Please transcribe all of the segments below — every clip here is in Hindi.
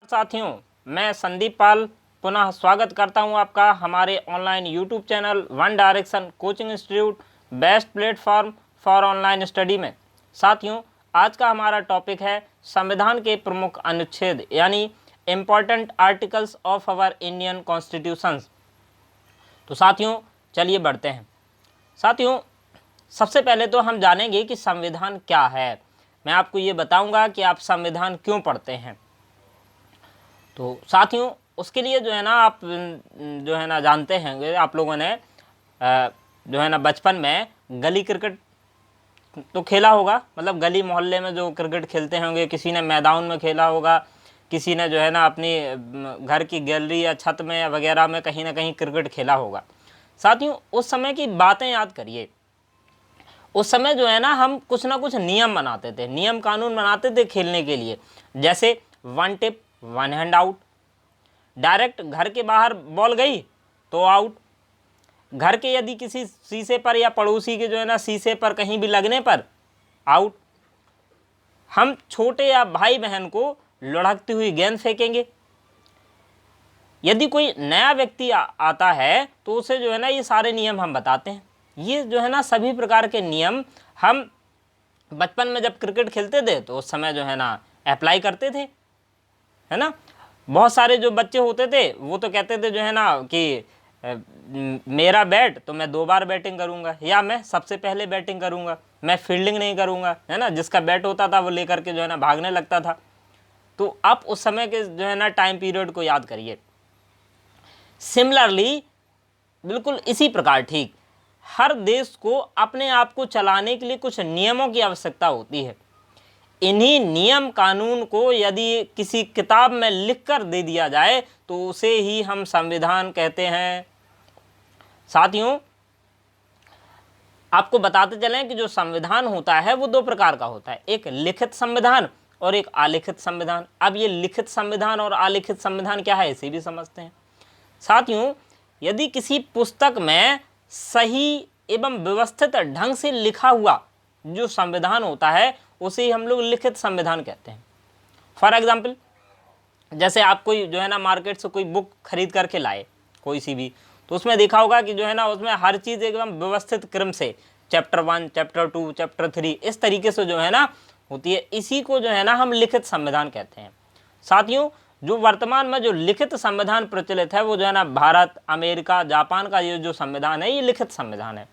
साथियों, मैं संदीप पाल पुनः स्वागत करता हूं आपका हमारे online YouTube channel one direction coaching institute best platform for online study में। साथियों, आज का हमारा टॉपिक है संविधान के प्रमुख अनुच्छेद यानी important articles of our Indian constitutions. तो साथियों, चलिए बढ़ते हैं। साथियों, सबसे पहले तो हम जानेंगे कि संविधान क्या है। मैं आपको ये बताऊंगा कि आप संविधान क्यों पढ़ते हैं। तो साथियों, उसके लिए जो है ना आप जो है ना जानते हैं आप लोगों ने जो है ना बचपन में गली क्रिकेट तो खेला होगा, मतलब गली मोहल्ले में जो क्रिकेट खेलते होंगे, किसी ने मैदान में खेला होगा, किसी ने जो है ना अपनी घर की गैलरी या छत में या वगैरह में कहीं ना कहीं क्रिकेट खेला होगा। साथियों, उस समय की बातें याद करिए। उस समय जो है ना हम कुछ ना कुछ नियम बनाते थे, नियम कानून बनाते थे खेलने के लिए। जैसे one tip one hand out, direct घर के बाहर बॉल गई तो आउट, घर के यदि किसी शीशे पर या पड़ोसी के जो है ना शीशे पर कहीं भी लगने पर आउट। हम छोटे या भाई बहन को लुढ़कती हुई गेंद फेंकेंगे। यदि कोई नया व्यक्ति आता है तो उसे जो है ना ये सारे नियम हम बताते हैं। ये जो है ना सभी प्रकार के नियम हम बचपन में जब क्रिकेट खेलते थे तो उस समय जो है ना अप्लाई करते थे, है ना। बहुत सारे जो बच्चे होते थे वो तो कहते थे जो है ना कि मेरा बैट तो मैं 2 बार बैटिंग करूंगा, या मैं सबसे पहले बैटिंग करूंगा, मैं फील्डिंग नहीं करूंगा, है ना। जिसका बैट होता था वो लेकर के जो है ना भागने लगता था। तो आप उस समय के जो है ना टाइम पीरियड को याद करिए। सिमिलरली बिल्कुल इसी प्रकार ठीक हर देश को अपने आप को चलाने के लिए कुछ नियमों की आवश्यकता होती है। इन्हीं नियम कानून को यदि किसी किताब में लिख कर दे दिया जाए तो उसे ही हम संविधान कहते हैं। साथियों, आपको बताते चलें कि जो संविधान होता है वो 2 प्रकार का होता है, एक लिखित संविधान और एक आलिखित संविधान। अब ये लिखित संविधान और आलिखित संविधान क्या है इसे भी समझते हैं। साथियों, यदि किसी पुस्तक में सही एवं व्यवस्थित ढंग से लिखा हुआ जो संविधान होता है उसे ही हम लोग लिखित संविधान कहते हैं। फॉर एग्जाम्पल, जैसे आप कोई जो है ना मार्केट से कोई बुक खरीद करके लाए कोई सी भी, तो उसमें देखा होगा कि जो है ना उसमें हर चीज़ एकदम व्यवस्थित क्रम से चैप्टर 1, चैप्टर 2, चैप्टर 3 इस तरीके से जो है ना होती है। इसी को जो है ना हम लिखित संविधान कहते हैं। साथियों, जो वर्तमान में जो लिखित संविधान प्रचलित है वो जो है ना भारत, अमेरिका, जापान का ये जो संविधान है ये लिखित संविधान है।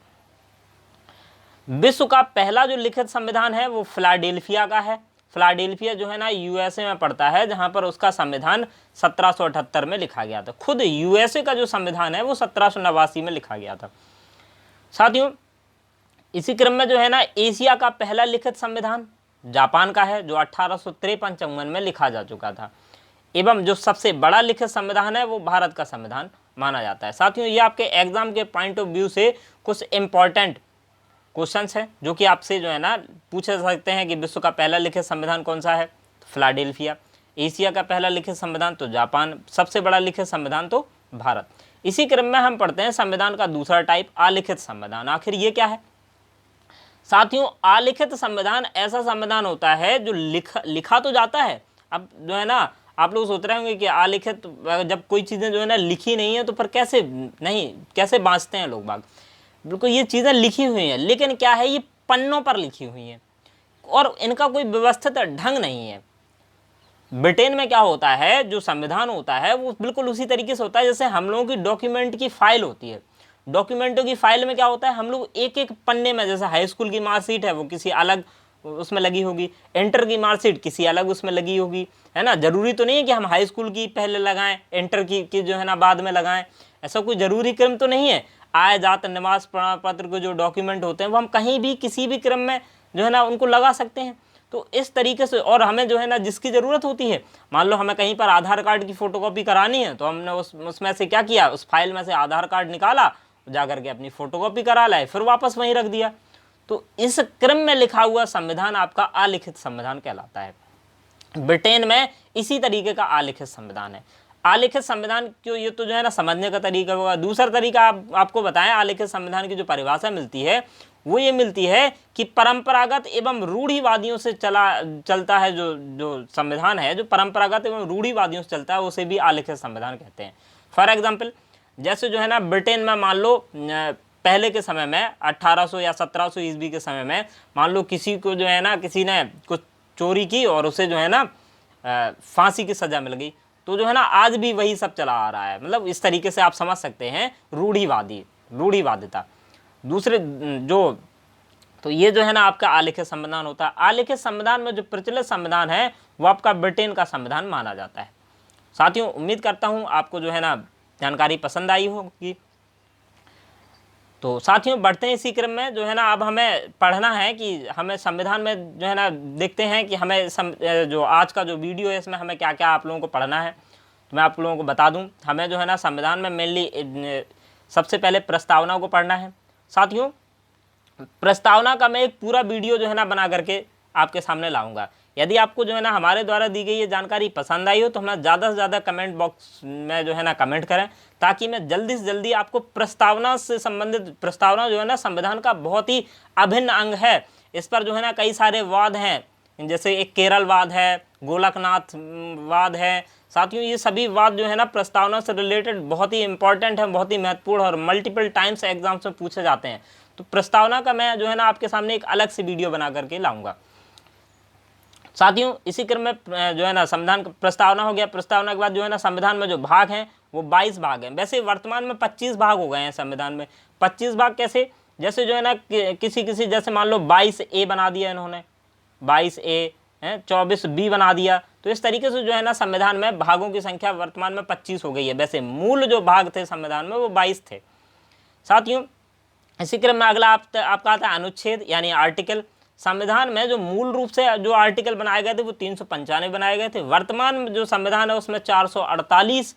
विश्व का पहला जो लिखित संविधान है वो फिलाडेल्फिया का है। फिलाडेल्फिया जो है ना यूएसए में पड़ता है, जहां पर उसका संविधान 1778 में लिखा गया था। खुद यूएसए का जो संविधान है वो 1789 में लिखा गया था। साथियों, इसी क्रम में जो है ना एशिया का पहला लिखित संविधान जापान का है, जो 1853-54 में लिखा जा चुका था। एवं जो सबसे बड़ा लिखित संविधान है वो भारत का संविधान माना जाता है। साथियों, ये आपके एग्जाम के पॉइंट ऑफ व्यू से कुछ इंपॉर्टेंट क्वेश्चंस हैं जो कि आपसे जो है ना पूछे जा सकते हैं कि विश्व का पहला लिखित संविधान कौन सा है, तो फिलाडेल्फिया। एशिया का पहला लिखित संविधान तो जापान, सबसे बड़ा लिखित संविधान तो भारत। इसी क्रम में हम पढ़ते हैं संविधान का दूसरा टाइप आलिखित संविधान। आखिर ये क्या है? साथियों, आलिखित संविधान ऐसा संविधान होता है जो लिखा तो जाता है। अब जो है ना आप लोग सोच रहे होंगे कि आलिखित, जब कोई चीज़ें जो है ना लिखी नहीं है तो फिर कैसे बाँचते हैं लोग बाग। बिल्कुल ये चीज़ें लिखी हुई हैं, लेकिन क्या है ये पन्नों पर लिखी हुई हैं और इनका कोई व्यवस्थित ढंग नहीं है। ब्रिटेन में क्या होता है, जो संविधान होता है वो बिल्कुल उसी तरीके से होता है जैसे हम लोगों की डॉक्यूमेंट की फाइल होती है। डॉक्यूमेंटों की फाइल में क्या होता है, हम लोग एक एक पन्ने में, जैसे हाई स्कूल की मार्कशीट है वो किसी अलग उसमें लगी होगी, इंटर की मार्कशीट किसी अलग उसमें लगी होगी, है ना। जरूरी तो नहीं है कि हम हाई स्कूल की पहले लगाएं, इंटर की जो है ना बाद में लगाएं, ऐसा कोई जरूरी क्रम तो नहीं है। आय, जात, निवास प्रमाण पत्र के जो डॉक्यूमेंट होते हैं वो हम कहीं भी किसी भी क्रम में जो है ना उनको लगा सकते हैं। तो इस तरीके से, और हमें जो है ना जिसकी ज़रूरत होती है, मान लो हमें कहीं पर आधार कार्ड की फ़ोटोकॉपी करानी है तो हमने उसमें से क्या किया, उस फाइल में से आधार कार्ड निकाला, जा करके अपनी फ़ोटोकॉपी करा लाए, फिर वापस वहीं रख दिया। तो इस क्रम में लिखा हुआ संविधान आपका आलिखित संविधान कहलाता है। ब्रिटेन में इसी तरीके का आलिखित संविधान है। आलिखित संविधान क्यों, ये तो जो है ना समझने का तरीका होगा। दूसरा तरीका आपको बताएं, आलिखित संविधान की जो परिभाषा मिलती है वो ये मिलती है कि परंपरागत एवं रूढ़िवादियों से चलता है जो संविधान है, जो परंपरागत एवं रूढ़िवादियों से चलता है, उसे भी आलिखित संविधान कहते हैं। फॉर एग्जाम्पल, जैसे जो है ना ब्रिटेन में मान लो पहले के समय में 1800 या 1700 ईस्वी के समय में मान लो किसी को जो है ना, किसी ने कुछ चोरी की और उसे जो है ना फांसी की सजा मिल गई, तो जो है ना आज भी वही सब चला आ रहा है। मतलब इस तरीके से आप समझ सकते हैं रूढ़िवादिता। दूसरे जो, तो ये जो है ना आपका आलिखित संविधान होता है। आलिखित संविधान में जो प्रचलित संविधान है वो आपका ब्रिटेन का संविधान माना जाता है। साथियों, उम्मीद करता हूँ आपको जो है ना जानकारी पसंद आई होगी। तो साथियों, बढ़ते हैं इसी क्रम में, जो है ना अब हमें पढ़ना है कि हमें संविधान में जो है ना देखते हैं कि हमें जो आज का जो वीडियो है इसमें हमें क्या क्या आप लोगों को पढ़ना है। तो मैं आप लोगों को बता दूं, हमें जो है ना संविधान में मेनली सबसे पहले प्रस्तावना को पढ़ना है। साथियों, प्रस्तावना का मैं एक पूरा वीडियो जो है ना बना करके आपके सामने लाऊंगा। यदि आपको जो है ना हमारे द्वारा दी गई ये जानकारी पसंद आई हो तो हमें ज़्यादा से ज़्यादा कमेंट बॉक्स में जो है ना कमेंट करें, ताकि मैं जल्दी से जल्दी आपको प्रस्तावना से संबंधित, प्रस्तावना जो है ना संविधान का बहुत ही अभिन्न अंग है। इस पर जो है ना कई सारे वाद हैं, जैसे एक केरल वाद है, गोलकनाथ वाद है। साथियों, ये सभी वाद जो है ना प्रस्तावना से रिलेटेड बहुत ही इंपॉर्टेंट है, बहुत ही महत्वपूर्ण और मल्टीपल टाइम्स एग्जाम्स में पूछे जाते हैं। तो प्रस्तावना का मैं जो है ना आपके सामने एक अलग से वीडियो बना करके लाऊंगा। साथियों, इसी क्रम में जो है ना संविधान का प्रस्तावना हो गया। प्रस्तावना के बाद जो है ना संविधान में जो भाग हैं वो 22 भाग हैं। वैसे वर्तमान में 25 भाग हो गए हैं संविधान में। 25 भाग कैसे, जैसे जो है ना किसी जैसे मान लो 22A बना दिया इन्होंने, 22A है, 24B बना दिया। तो इस तरीके से जो है ना संविधान में भागों की संख्या वर्तमान में 25 हो गई है। वैसे मूल जो भाग थे संविधान में वो 22 थे। साथियों, इसी क्रम में अगला आपका आता है अनुच्छेद यानी आर्टिकल। संविधान में जो मूल रूप से जो आर्टिकल बनाए गए थे वो 395 बनाए गए थे। वर्तमान में जो संविधान है उसमें 448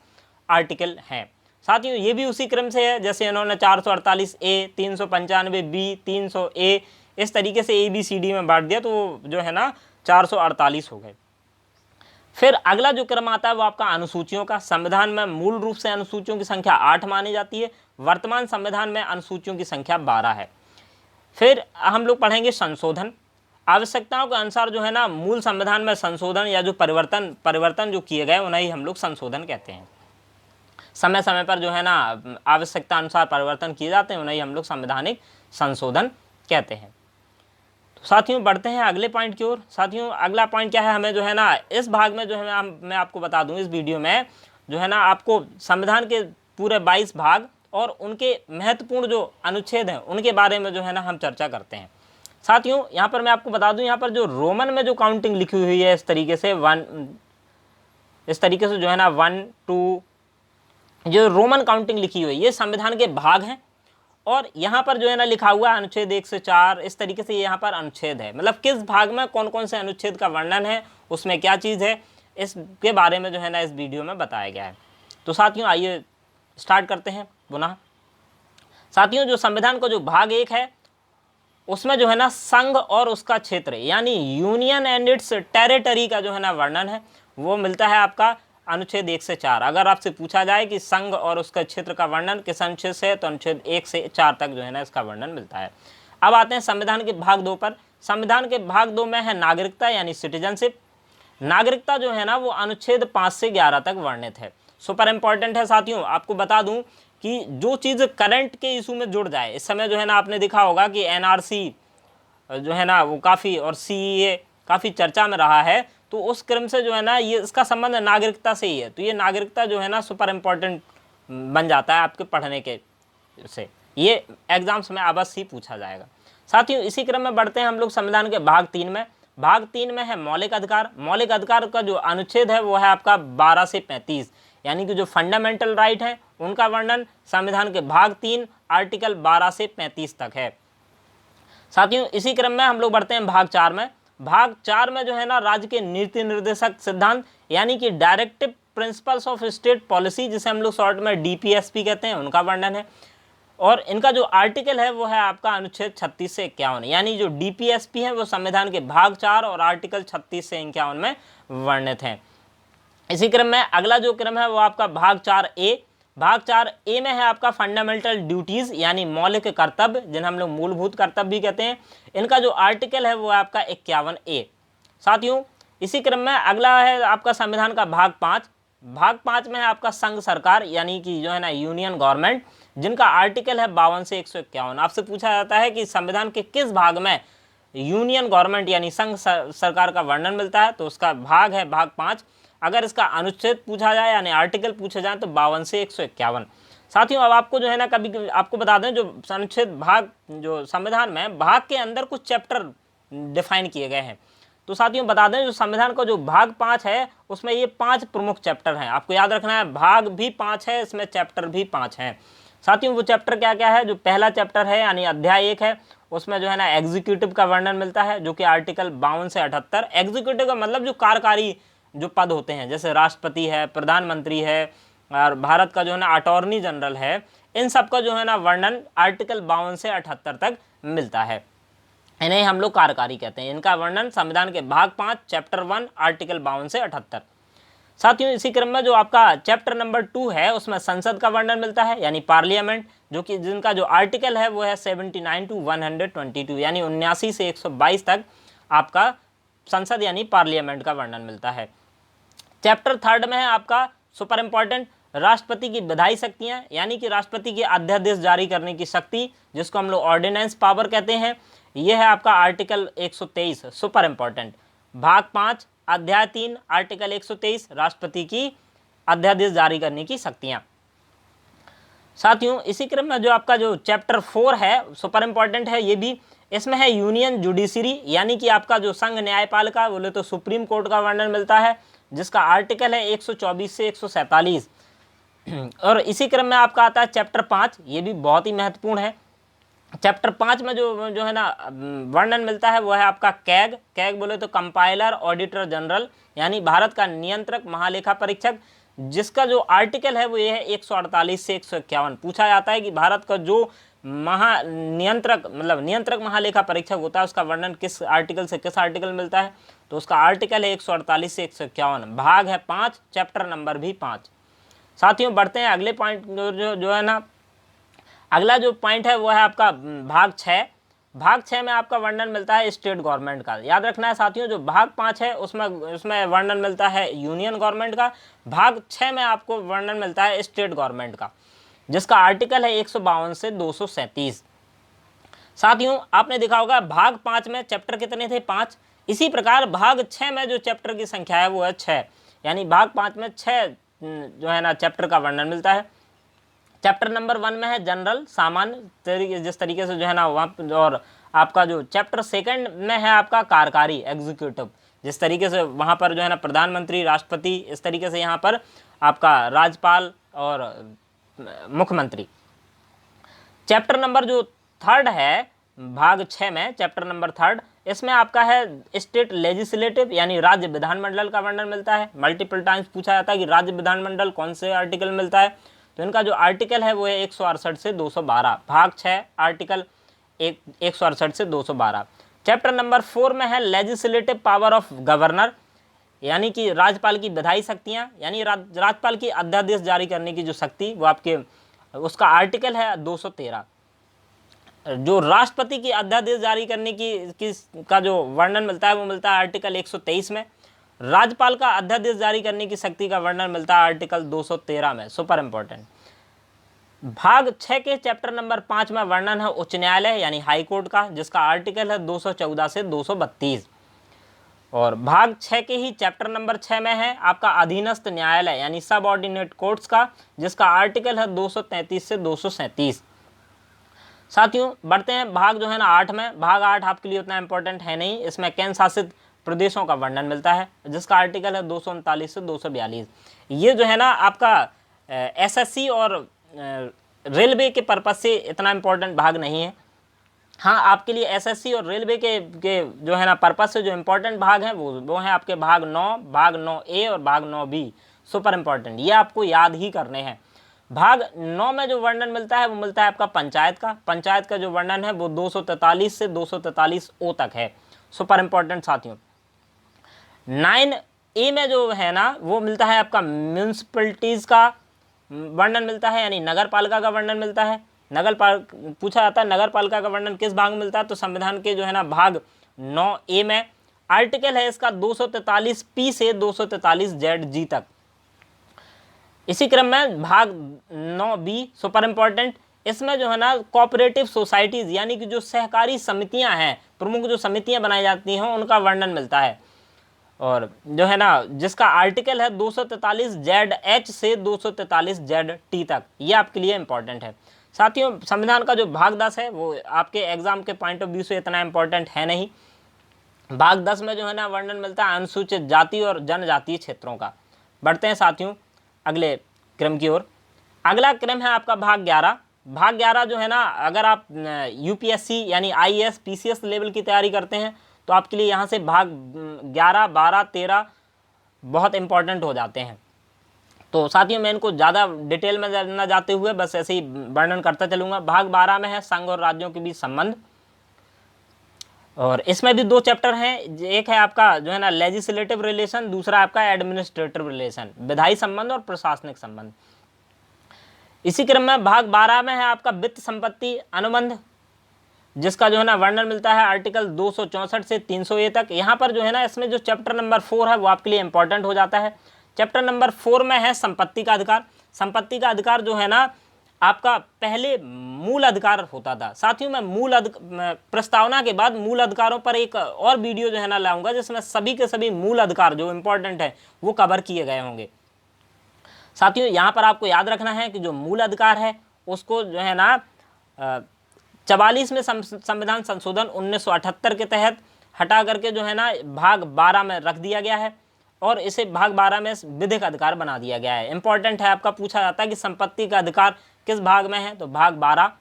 आर्टिकल हैं। साथियों, ये भी उसी क्रम से है, जैसे इन्होंने 448A, 395B, 300A, इस तरीके से ABCD में बांट दिया, तो वो जो है ना 448 हो गए। फिर अगला जो क्रम आता है वो आपका अनुसूचियों का। संविधान में मूल रूप से अनुसूचियों की संख्या 8 मानी जाती है। वर्तमान संविधान में अनुसूचियों की संख्या 12 है। फिर हम लोग पढ़ेंगे संशोधन। आवश्यकताओं के अनुसार जो है ना मूल संविधान में संशोधन या जो परिवर्तन जो किए गए उन्हें ही हम लोग संशोधन कहते हैं। समय समय पर जो है ना आवश्यकता अनुसार परिवर्तन किए जाते हैं, उन्हें ही हम लोग संवैधानिक संशोधन कहते हैं। तो साथियों, बढ़ते हैं अगले पॉइंट की ओर। साथियों, अगला पॉइंट क्या है, हमें जो है ना इस भाग में जो है मैं आपको बता दूं, इस वीडियो में जो है ना आपको संविधान के पूरे 22 भाग और उनके महत्वपूर्ण जो अनुच्छेद हैं उनके बारे में जो है ना हम चर्चा करते हैं। साथियों, यहाँ पर मैं आपको बता दूं, यहाँ पर जो रोमन में जो काउंटिंग लिखी हुई है इस तरीके से जो है ना 1 2, जो रोमन काउंटिंग लिखी हुई है ये संविधान के भाग हैं। और यहाँ पर जो है ना लिखा हुआ है अनुच्छेद 1 से 4, इस तरीके से यहाँ पर अनुच्छेद है, मतलब किस भाग में कौन कौन से अनुच्छेद का वर्णन है, उसमें क्या चीज़ है, इसके बारे में जो है ना इस वीडियो में बताया गया है। तो साथियों, आइए स्टार्ट करते हैं पुनः। साथियों, जो संविधान का जो भाग 1 है उसमें जो है ना संघ और उसका क्षेत्र यानी यूनियन एंड इट्स टेरिटरी का जो है ना वर्णन है वो मिलता है आपका अनुच्छेद 1 से 4। अगर आपसे पूछा जाए कि संघ और उसका क्षेत्र का वर्णन किस अनुच्छेद से है तो अनुच्छेद 1 से 4 तक जो है ना इसका वर्णन मिलता है। अब आते हैं संविधान के भाग 2 पर। संविधान के भाग 2 में है नागरिकता यानी सिटीजनशिप। नागरिकता जो है ना वो अनुच्छेद 5 से 11 तक वर्णित है। सुपर इंपॉर्टेंट है साथियों। आपको बता दूं कि जो चीज़ करंट के इशू में जुड़ जाए, इस समय जो है ना आपने देखा होगा कि NRC जो है ना वो काफ़ी और CEA काफ़ी चर्चा में रहा है, तो उस क्रम से जो है ना ये इसका संबंध नागरिकता से ही है। तो ये नागरिकता जो है ना सुपर इम्पोर्टेंट बन जाता है आपके पढ़ने के से, ये एग्जाम्स में अवश्य ही पूछा जाएगा। साथियों, इसी क्रम में बढ़ते हैं हम लोग संविधान के भाग 3 में। भाग 3 में है मौलिक अधिकार। मौलिक अधिकार का जो अनुच्छेद है वो है आपका 12 से 35, यानी कि जो फंडामेंटल राइट है उनका वर्णन संविधान के भाग 3 आर्टिकल 12 से 35 तक है। साथियों, इसी क्रम में हम लोग बढ़ते हैं भाग 4 में। भाग 4 में जो है ना राज्य के नीति निर्देशक सिद्धांत यानी कि directive principles of state policy, जिसे हम लोग शॉर्ट में DPSP कहते हैं, उनका वर्णन है। और इनका जो आर्टिकल है वो है आपका अनुच्छेद 36 से 51, यानी जो DPSP है वो संविधान के भाग 4 और आर्टिकल 36 से 51 में वर्णित है। इसी क्रम में अगला जो क्रम है वो आपका भाग 4A। भाग 4 ए में है आपका फंडामेंटल ड्यूटीज यानी मौलिक कर्तव्य, जिन्हें हम लोग मूलभूत कर्तव्य भी कहते हैं। इनका जो आर्टिकल है वो है आपका 51 ए। साथियों इसी क्रम में अगला है आपका संविधान का भाग 5। भाग 5 में है आपका संघ सरकार यानी कि जो है ना यूनियन गवर्नमेंट, जिनका आर्टिकल है 52 से 151। आपसे पूछा जाता है कि संविधान के किस भाग में यूनियन गवर्नमेंट यानी संघ सरकार का वर्णन मिलता है, तो उसका भाग है भाग 5। अगर इसका अनुच्छेद पूछा जाए यानी आर्टिकल पूछे जाए तो 52 से 151। साथियों अब आपको जो है ना कभी आपको बता दें, जो अनुच्छेद भाग जो संविधान में भाग के अंदर कुछ चैप्टर डिफाइन किए गए हैं। तो साथियों बता दें जो संविधान का जो भाग 5 है उसमें ये 5 प्रमुख चैप्टर हैं। आपको याद रखना है भाग भी 5 है, इसमें चैप्टर भी 5 हैं। साथियों वो चैप्टर क्या क्या है, जो पहला चैप्टर है यानी अध्याय 1 है, उसमें जो है ना एग्जीक्यूटिव का वर्णन मिलता है, जो कि आर्टिकल 52 से 78। एग्जीक्यूटिव का मतलब जो कार्यकारी जो पद होते हैं, जैसे राष्ट्रपति है, प्रधानमंत्री है और भारत का जो है ना अटॉर्नी जनरल है, इन सब का जो है ना वर्णन आर्टिकल 52 से 78 तक मिलता है। इन्हें हम लोग कार्यकारी कहते हैं। इनका वर्णन संविधान के भाग 5 चैप्टर 1 आर्टिकल 52 से 78। साथियों इसी क्रम में जो आपका चैप्टर नंबर 2 है उसमें संसद का वर्णन मिलता है यानी पार्लियामेंट, जो कि जिनका जो आर्टिकल है वो है 79 टू 122 यानी 79 से 122 तक आपका संसद यानी पार्लियामेंट का वर्णन मिलता है। चैप्टर 3 में है आपका सुपर इंपॉर्टेंट राष्ट्रपति की विधायी शक्तियां यानी कि राष्ट्रपति की अध्यादेश जारी करने की शक्ति, जिसको हम लोग ऑर्डिनेंस पावर कहते हैं। यह है आपका आर्टिकल 123 सुपर इंपॉर्टेंट। भाग 5 अध्याय 3 आर्टिकल 123 राष्ट्रपति की अध्यादेश जारी करने की शक्तियां। साथियों इसी क्रम में जो आपका जो चैप्टर 4 है सुपर इंपॉर्टेंट है, ये भी इसमें है यूनियन जुडिशरी यानी कि आपका जो संघ न्यायपालिका बोले तो सुप्रीम कोर्ट का वर्णन मिलता है, जिसका आर्टिकल है 124 से 147। और इसी क्रम में आपका आता है चैप्टर 5, ये भी बहुत ही महत्वपूर्ण है। चैप्टर 5 में जो है ना वर्णन मिलता है वो है आपका कैग। कैग बोले तो कंपाइलर ऑडिटर जनरल यानी भारत का नियंत्रक महालेखा परीक्षक, जिसका जो आर्टिकल है वो ये है 148 से 151। पूछा जाता है कि भारत का जो नियंत्रक महालेखा परीक्षक होता है उसका वर्णन किस आर्टिकल से किस आर्टिकल मिलता है, तो उसका आर्टिकल है 148 से 151। भाग है 5 चैप्टर नंबर भी 5। साथियों बढ़ते हैं अगले पॉइंट जो है ना, अगला जो पॉइंट है वो है आपका भाग 6। भाग 6 में आपका वर्णन मिलता है स्टेट गवर्नमेंट का। याद रखना है साथियों जो भाग 5 है उसमें वर्णन मिलता है यूनियन गवर्नमेंट का। भाग 6 में आपको वर्णन मिलता है स्टेट गवर्नमेंट का, जिसका आर्टिकल है 152 से 237। साथियों आपने देखा होगा भाग 5 में चैप्टर कितने थे, 5। इसी प्रकार भाग 6 में जो चैप्टर की संख्या है वो है 6, यानी भाग 5 में 6 जो है ना चैप्टर का वर्णन मिलता है। चैप्टर नंबर 1 में है जनरल सामान्य, जिस तरीके से जो है ना वहाँ, और आपका जो चैप्टर 2 में है आपका कार्यकारी एग्जीक्यूटिव, जिस तरीके से वहाँ पर जो है ना प्रधानमंत्री राष्ट्रपति, इस तरीके से यहाँ पर आपका राज्यपाल और मुख्यमंत्री। चैप्टर नंबर जो 3 है भाग 6 में चैप्टर नंबर 3, इसमें आपका है स्टेट लेजिस्लेटिव यानी राज्य विधानमंडल का वर्णन मिलता है। मल्टीपल टाइम्स पूछा जाता है कि राज्य विधानमंडल कौन से आर्टिकल मिलता है, तो इनका जो आर्टिकल है वो है 168 से 212। भाग 6 आर्टिकल 168 से 212। चैप्टर नंबर 4 में है लेजिस्लेटिव पावर ऑफ गवर्नर यानी कि राज्यपाल की विधायी शक्तियाँ, यानी राज्यपाल की अध्यादेश जारी करने की जो शक्ति वो आपके, उसका आर्टिकल है 213। जो राष्ट्रपति की अध्यादेश जारी करने का जो वर्णन मिलता है वो मिलता है आर्टिकल 123 में। राज्यपाल का अध्यादेश जारी करने की शक्ति का वर्णन मिलता है आर्टिकल 213 में। Super important. भाग 6 के चैप्टर नंबर 5 में वर्णन है उच्च न्यायालय यानी हाई कोर्ट का, जिसका आर्टिकल है 214 से 232। और भाग 6 के ही चैप्टर नंबर 6 में है आपका अधीनस्थ न्यायालय यानी सब ऑर्डिनेट कोर्ट्स का, जिसका आर्टिकल है 233 से 237। साथियों बढ़ते हैं भाग जो है ना 8 में। भाग 8 आपके लिए उतना इंपॉर्टेंट है नहीं, इसमें केंद्र शासित प्रदेशों का वर्णन मिलता है, जिसका आर्टिकल है 239 से 242। ये जो है ना आपका एसएससी और रेलवे के पर्पज से इतना इम्पोर्टेंट भाग नहीं है। हाँ आपके लिए एसएससी और रेलवे के जो है ना पर्पज से जो इम्पोर्टेंट भाग हैं वो हैं आपके भाग 9, भाग 9A और भाग 9B। सुपर इम्पोर्टेंट, ये आपको याद ही करने हैं। भाग 9 में जो वर्णन मिलता है वो मिलता है आपका पंचायत का। पंचायत का जो वर्णन है वो 243 से 243O तक है। सुपर इम्पोर्टेंट साथियों। 9A में जो है ना वो मिलता है आपका म्यूनसिपलिटीज़ का, वर्णन मिलता है, यानी नगर पालिका का वर्णन मिलता है। पूछा जाता है नगर पालिका का वर्णन किस भाग में मिलता है, तो संविधान के जो है ना भाग 9A में। आर्टिकल है इसका 243P से 243ZG तक। इसी क्रम में भाग 9B सुपर इंपॉर्टेंट, इसमें जो है ना कोऑपरेटिव सोसाइटीज यानी कि जो सहकारी समितियां हैं, प्रमुख जो समितियां बनाई जाती हैं उनका वर्णन मिलता है, और जो है ना जिसका आर्टिकल है 243ZH से 243ZT तक। ये आपके लिए इंपॉर्टेंट है। साथियों संविधान का जो भाग 10 है वो आपके एग्जाम के पॉइंट ऑफ व्यू से इतना इंपॉर्टेंट है नहीं। भाग 10 में जो है ना वर्णन मिलता है अनुसूचित जाति और जनजातीय क्षेत्रों का। बढ़ते हैं साथियों अगले क्रम की ओर। अगला क्रम है आपका भाग 11। भाग 11 जो है ना, अगर आप यूपीएससी यानी आईएएस पीसीएस लेवल की तैयारी करते हैं तो आपके लिए यहाँ से भाग 11, 12, 13 बहुत इंपॉर्टेंट हो जाते हैं। तो साथियों मैं इनको ज़्यादा डिटेल में न जाते हुए बस ऐसे ही वर्णन करता चलूँगा। भाग 12 में है संघ और राज्यों के बीच संबंध, और इसमें भी 2 चैप्टर हैं। एक है आपका जो है ना लेजिस्लेटिव रिलेशन, दूसरा आपका एडमिनिस्ट्रेटिव रिलेशन, विधायी संबंध और प्रशासनिक संबंध। इसी क्रम में भाग 12 में है आपका वित्त संपत्ति अनुबंध, जिसका जो है ना वर्णन मिलता है आर्टिकल 264 से 300A तक। यहाँ पर जो है ना इसमें जो चैप्टर नंबर 4 है वो आपके लिए इंपॉर्टेंट हो जाता है। चैप्टर नंबर 4 में है संपत्ति का अधिकार। संपत्ति का अधिकार जो है ना आपका पहले मूल अधिकार होता था। साथियों मैं प्रस्तावना के बाद मूल अधिकारों पर एक और वीडियो जो है ना लाऊंगा, जिसमें सभी के सभी मूल अधिकार जो इंपॉर्टेंट है वो कवर किए गए होंगे। साथियों यहाँ पर आपको याद रखना है कि जो मूल अधिकार है उसको जो है ना 44 में संविधान संशोधन 1978 के तहत हटा करके जो है ना भाग 12 में रख दिया गया है, और इसे भाग 12 में विधिक अधिकार बना दिया गया है। इंपॉर्टेंट है, आपका पूछा जाता है कि संपत्ति का अधिकार किस भाग में है, तो भाग 12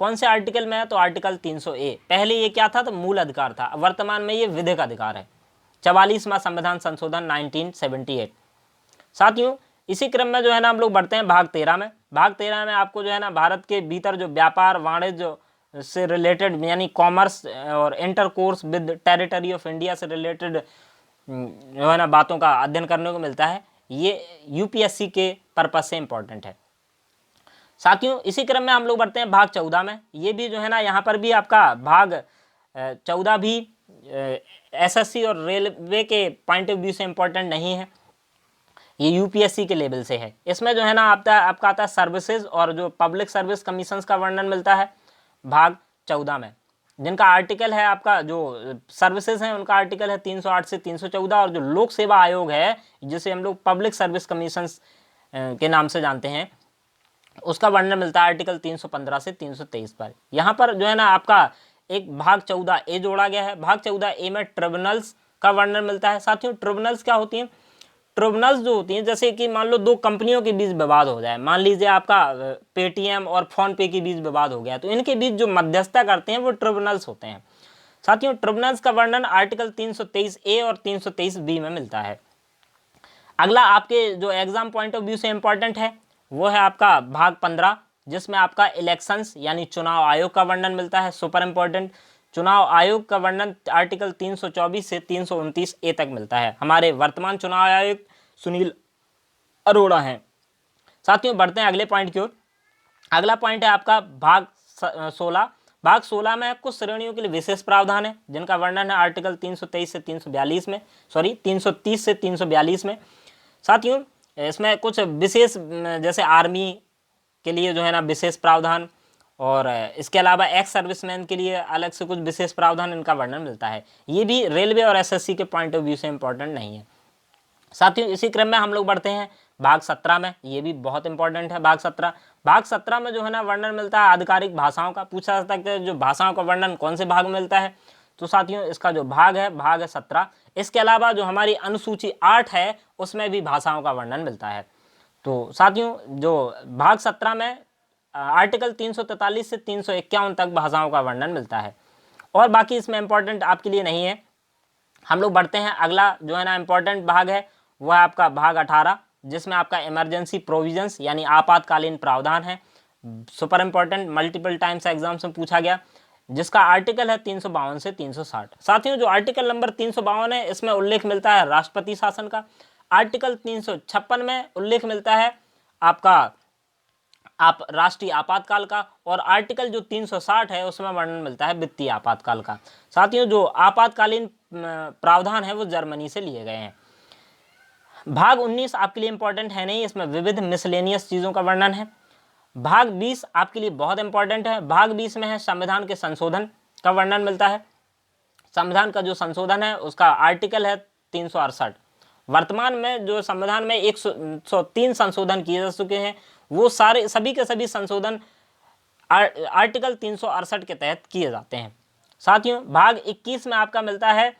कौन से आर्टिकल में है, तो आर्टिकल 300A। पहले ये क्या था, तो मूल अधिकार था, वर्तमान में ये विधिक अधिकार है। 44वां संविधान संशोधन 1978। साथियों इसी क्रम में जो है ना हम लोग बढ़ते हैं भाग 13 में। भाग 13 में आपको जो है ना भारत के भीतर जो व्यापार वाणिज्य से रिलेटेड यानी कॉमर्स और intercourse with territory of India से रिलेटेड जो है ना बातों का अध्ययन करने को मिलता है। ये यूपीएससी के पर्पज से इंपॉर्टेंट है। साथियों इसी क्रम में हम लोग बढ़ते हैं भाग 14 में। ये भी जो है ना यहाँ पर भी आपका भाग 14 भी एसएससी और रेलवे के पॉइंट ऑफ व्यू से इंपॉर्टेंट नहीं है, ये यूपीएससी के लेवल से है। इसमें जो है ना आपका आता है सर्विसेज और जो पब्लिक सर्विस कमीशंस का वर्णन मिलता है भाग 14 में, जिनका आर्टिकल है आपका जो सर्विसेज हैं उनका आर्टिकल है 308 से 314, और जो लोक सेवा आयोग है जिसे हम लोग पब्लिक सर्विस कमीशंस के नाम से जानते हैं उसका वर्णन मिलता है आर्टिकल 315 से 323 पर। यहाँ पर जो है ना आपका एक भाग 14A जोड़ा गया है। भाग 14A में ट्रिब्यूनल्स का वर्णन मिलता है। साथियों ट्रिब्यूनल्स क्या होती हैं, ट्रिब्यूनल्स जो होती हैं जैसे कि मान लो 2 कंपनियों के बीच विवाद हो जाए, मान लीजिए आपका पेटीएम और फोन पे के बीच विवाद हो गया, तो इनके बीच जो मध्यस्थता करते हैं वो ट्रिब्यूनल्स होते हैं। साथियों ट्रिब्यूनल्स का वर्णन आर्टिकल 323A और 323B में मिलता है। अगला आपके जो एग्जाम पॉइंट ऑफ व्यू से इंपॉर्टेंट है वो है आपका भाग 15, जिसमें आपका इलेक्शंस यानी चुनाव आयोग का वर्णन मिलता है। सुपर इंपॉर्टेंट, चुनाव आयोग का वर्णन आर्टिकल 324 से 329A तक मिलता है। हमारे वर्तमान चुनाव आयुक्त सुनील अरोड़ा हैं। साथियों बढ़ते हैं अगले पॉइंट की ओर। अगला पॉइंट है आपका भाग 16। भाग 16 में कुछ श्रेणियों के लिए विशेष प्रावधान है जिनका वर्णन है आर्टिकल 323 से 342 में, 330 से 342 में। साथियों इसमें कुछ विशेष जैसे आर्मी के लिए जो है ना विशेष प्रावधान, और इसके अलावा एक्स सर्विसमैन के लिए अलग से कुछ विशेष प्रावधान इनका वर्णन मिलता है। ये भी रेलवे और एसएससी के पॉइंट ऑफ व्यू से इंपॉर्टेंट नहीं है। साथियों इसी क्रम में हम लोग बढ़ते हैं भाग 17 में। ये भी बहुत इंपॉर्टेंट है भाग 17। भाग 17 में जो है ना वर्णन मिलता है आधिकारिक भाषाओं का। पूछा जाता है कि जो भाषाओं का वर्णन कौन से भाग में मिलता है, तो साथियों इसका जो भाग है 17। इसके अलावा जो हमारी अनुसूची 8 है उसमें भी भाषाओं का वर्णन मिलता है। तो साथियों जो भाग 17 में आर्टिकल 343 से 351 तक भाषाओं का वर्णन मिलता है, और बाकी इसमें इंपॉर्टेंट आपके लिए नहीं है। हम लोग बढ़ते हैं अगला जो है ना इंपॉर्टेंट भाग है वह है आपका भाग 18, जिसमें आपका इमरजेंसी प्रोविजंस यानी आपातकालीन प्रावधान है। Super important, multiple times exams में पूछा गया, जिसका आर्टिकल है 352 से 360। साथियों जो आर्टिकल नंबर 352 है इसमें उल्लेख मिलता है राष्ट्रपति शासन का। आर्टिकल 356 में उल्लेख मिलता है आपका आप राष्ट्रीय आपातकाल का, और आर्टिकल जो 360 है उसमें वर्णन मिलता है वित्तीय आपातकाल का। साथियों जो आपातकालीन प्रावधान है वो जर्मनी से लिए गए हैं। भाग 19 आपके लिए इंपॉर्टेंट है नहीं, इसमें विविध मिसलेनियस चीज़ों का वर्णन है। भाग 20 आपके लिए बहुत इंपॉर्टेंट है। भाग 20 में है संविधान के संशोधन का वर्णन मिलता है। संविधान का जो संशोधन है उसका आर्टिकल है 368। वर्तमान में जो संविधान में 103 संशोधन किए जा चुके हैं, वो सारे सभी के सभी संशोधन आर्टिकल 368 के तहत किए जाते हैं। साथियों भाग 21 में आपका मिलता है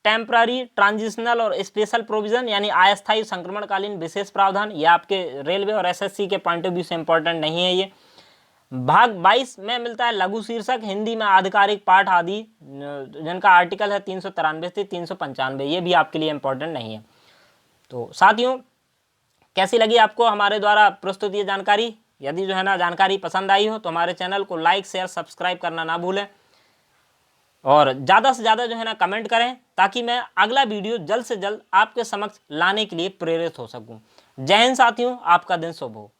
टेम्पररी, ट्रांजिशनल और स्पेशल प्रोविजन, यानी अस्थायी संक्रमणकालीन विशेष प्रावधान। ये आपके रेलवे और एसएससी के पॉइंट ऑफ व्यू से इंपॉर्टेंट नहीं है ये। भाग 22 में मिलता है लघु शीर्षक, हिंदी में आधिकारिक पाठ आदि, जिनका आर्टिकल है 393 से 395। ये भी आपके लिए इंपॉर्टेंट नहीं है। तो साथियों कैसी लगी आपको हमारे द्वारा प्रस्तुत ये जानकारी? यदि जो है ना जानकारी पसंद आई हो तो हमारे चैनल को लाइक, शेयर, सब्सक्राइब करना ना भूलें, और ज़्यादा से ज़्यादा जो है ना कमेंट करें, ताकि मैं अगला वीडियो जल्द से जल्द आपके समक्ष लाने के लिए प्रेरित हो सकूं। जय हिंद साथियों, आपका दिन शुभ हो।